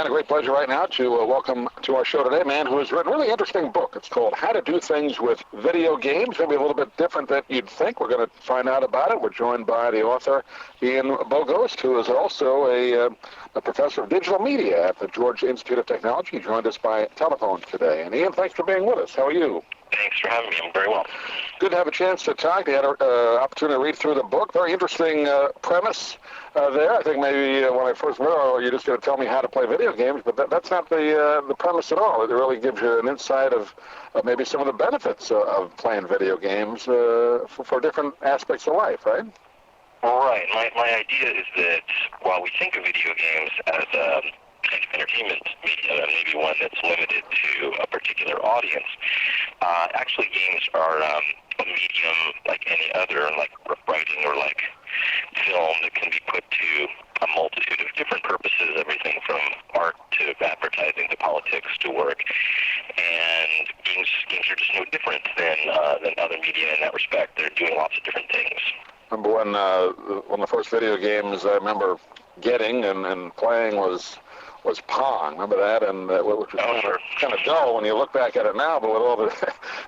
And a great pleasure right now to welcome to our show today a man who has written a really interesting book. It's called How to Do Things with Video Games. Maybe a little bit different than you'd think. We're going to find out about it. We're joined by the author, Ian Bogost, who is also a professor of digital media at the Georgia Institute of Technology. He joined us by telephone today. And Ian, thanks for being with us. How are you? Thanks for having me. I'm very well. Good to have a chance to talk. You had an opportunity to read through the book. Very interesting premise there. I think maybe when I first read it, you're just going to tell me how to play video games, but that's not the premise at all. It really gives you an insight of maybe some of the benefits of playing video games for different aspects of life, right? Right. My idea is that while we think of video games as a kind of entertainment media, maybe one that's limited to a particular audience, actually games are a medium like any other, like writing or like film, that can be put to a multitude of different purposes, everything from art to advertising to politics to work. And games are just no different than other media in that respect. They're doing lots of different things. Remember when the first video games I remember getting and playing was Pong. Remember that? And which was kind of dull when you look back at it now, but with all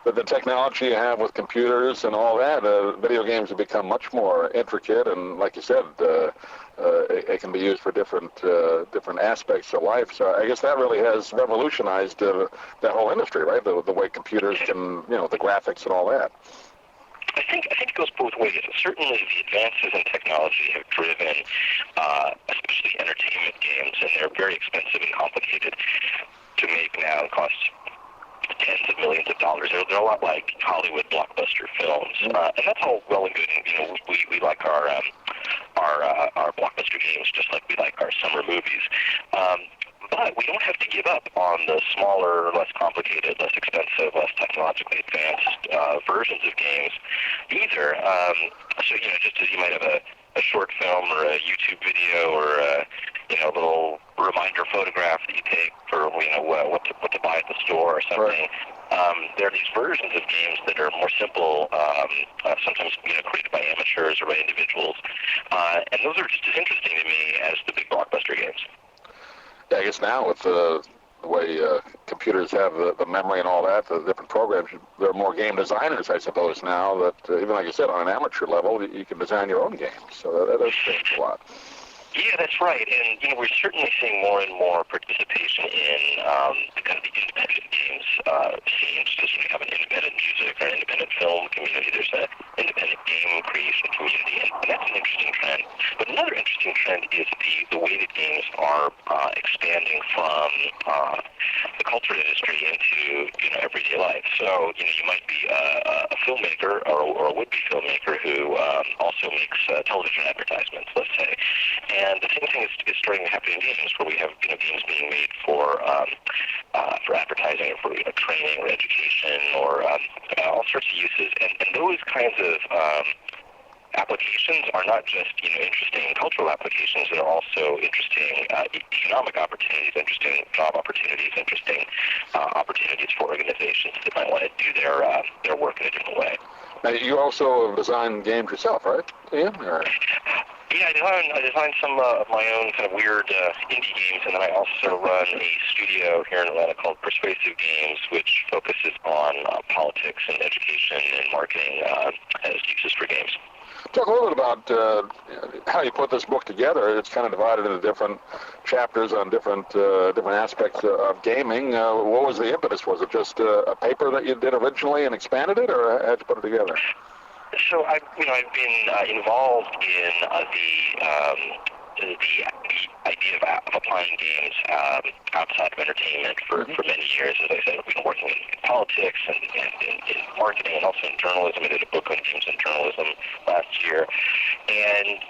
the technology you have with computers and all that, video games have become much more intricate, and like you said, it can be used for different aspects of life. So I guess that really has revolutionized that whole industry, right? The way computers can, the graphics and all that. I think it goes both ways. Certainly the advances in technology have driven, especially entertainment games, and they're very expensive and complicated to make now. It costs tens of millions of dollars. They're a lot like Hollywood blockbuster films, and that's all well and good. And, we like our blockbuster games just like we like our summer movies. But we don't have to give up on the smaller, less complicated, less expensive, less technologically advanced versions of games either. So, just as you might have a short film or a YouTube video or a little reminder photograph that you take for what to buy at the store or something. Right. There are these versions of games that are more simple, sometimes created by amateurs or by individuals, and those are just as interesting to me as the big blockbuster games. Yeah, I guess now with the way computers have the memory and all that, the different programs, there are more game designers, I suppose, now that even like you said, on an amateur level, you can design your own games. So that does change a lot. Yeah, that's right. And, we're certainly seeing more and more participation in the kind of the independent games scene. Just when you have an independent music or an independent film community, there's an independent game creation community, and that's an interesting trend. But another interesting trend is the way that games are expanding from the culture industry into, everyday life. So, you might be a filmmaker or a would-be filmmaker who also makes television advertisements, let's say. And the same thing is starting to happen in games, where we have games being made for advertising or for training or education or all sorts of uses. And those kinds of applications are not just interesting cultural applications; they're also interesting economic opportunities, interesting job opportunities, interesting opportunities for organizations that might want to do their work in a different way. Now, you also design games yourself, right, Ian? Or? Yeah, I designed some of my own kind of weird indie games, and then I also run a studio here in Atlanta called Persuasive Games, which focuses on politics and education and marketing as uses for games. Talk a little bit about how you put this book together. It's kind of divided into different chapters on different aspects of gaming. What was the impetus? Was it just a paper that you did originally and expanded it, or how'd you put it together? So I've been involved in the idea of applying games outside of entertainment for many years. As I said, I've been working in politics and in marketing and also in journalism. I did a book on games and journalism last year. And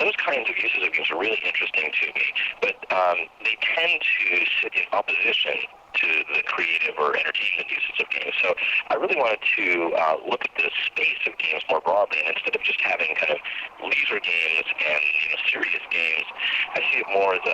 those kinds of uses of games are really interesting to me, but they tend to sit in opposition to the creative or entertainment uses of games. So I really wanted to look at the space of games more broadly, and instead of just having kind of leisure games and serious games, I see it more as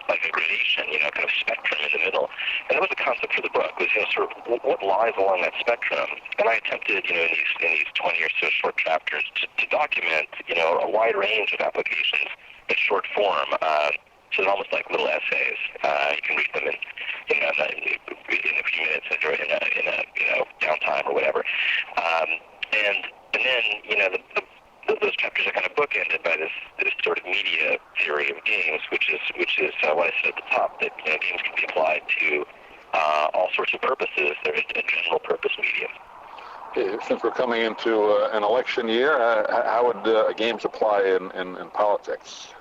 like a gradation, kind of spectrum in the middle. And that was the concept for the book, was sort of what lies along that spectrum. And I attempted, in these 20 or so short chapters to document, a wide range of applications in short form. So they're almost like little essays. You can read them in a few minutes or in a downtime or whatever. And then those chapters are kind of bookended by this sort of media theory of games, which is what I said at the top, that games can be applied to all sorts of purposes. They're a general purpose medium. Since we're coming into an election year, how would games apply in politics?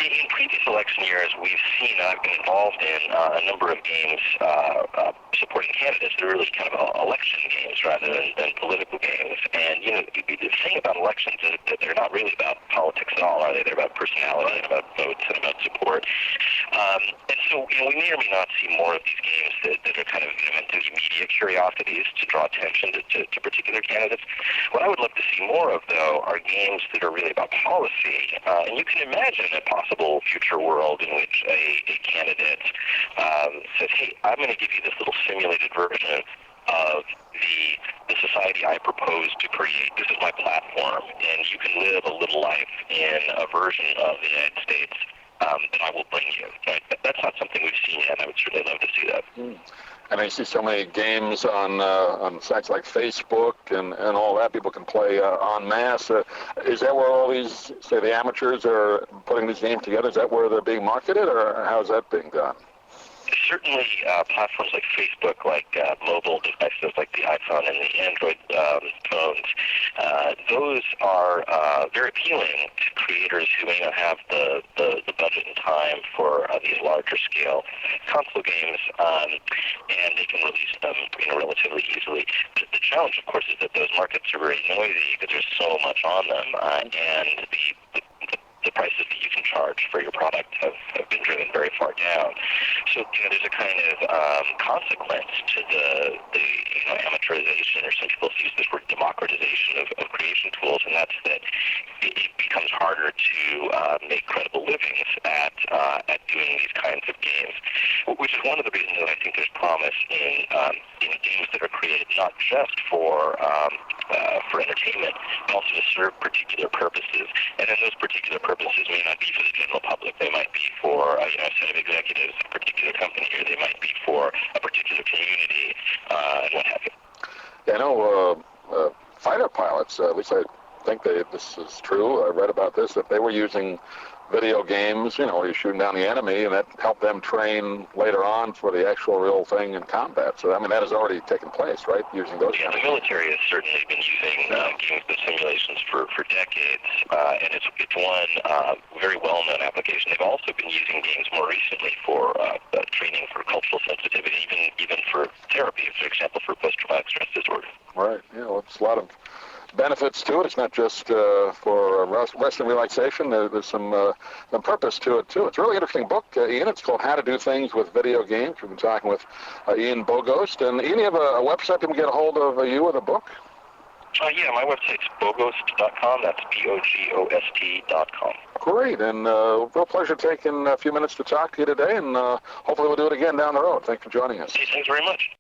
In previous election years, we've seen, I've been involved in a number of games supporting candidates that are really kind of election games rather than political games. And, the thing about elections is that they're not really about politics at all, are they? They're about personality and about votes and about support. And so, we may or may not see more of these games that are kind of meant to be media curiosities to draw attention to particular candidates. What I would love to see more of, though, are games that are really about policy. And you can imagine a possible future world in which a candidate says, hey, I'm going to give you this little simulated version of the society I propose to create. This is my platform, and you can live a little life in a version of the United States that I will bring you. Right? That's not something we've seen yet, and I would certainly love to see that. And I see so many games on sites like Facebook and all that. People can play en masse. Is that where all these, say, the amateurs are putting these games together? Is that where they're being marketed, or how's that being done? Certainly, platforms like Facebook, like mobile devices like the iPhone and the Android phones, those are very appealing to creators who may not have the budget and time for these larger scale console games, and they can release them relatively easily. The challenge, of course, is that those markets are very noisy because there's so much on them, and the prices that you can charge for your product have been driven very far down. So, there's a kind of consequence to the amateurization, or some people use this word democratization of creation tools, and that's that it becomes harder to make credible livings at doing these kinds of games, which is one of the reasons that I think there's promise in games that are created not just for entertainment, but also to serve particular purposes. And then those particular purposes may not be for the general public. They might be for a set of executives of a particular company, or they might be for a particular community, and what have you. Yeah, I know fighter pilots, at least I think this is true. I read about this, that they were using video games, where you're shooting down the enemy, and that helped them train later on for the actual real thing in combat. So, that has already taken place, right, using those? Yeah, the military has certainly been using games and simulations for decades, and it's one very well-known application. They've also been using games more recently for training for cultural sensitivity, even for therapy, for example, for post-traumatic stress disorder. Right, it's a lot of benefits to it. It's not just for rest and relaxation. There's some purpose to it, too. It's a really interesting book, Ian. It's called How to Do Things with Video Games. We've been talking with Ian Bogost. And Ian, you have a website that can get a hold of you or the book? Yeah, my website's bogost.com. That's BOGOST.com. Great, and real pleasure taking a few minutes to talk to you today, and hopefully we'll do it again down the road. Thanks for joining us. Thanks very much.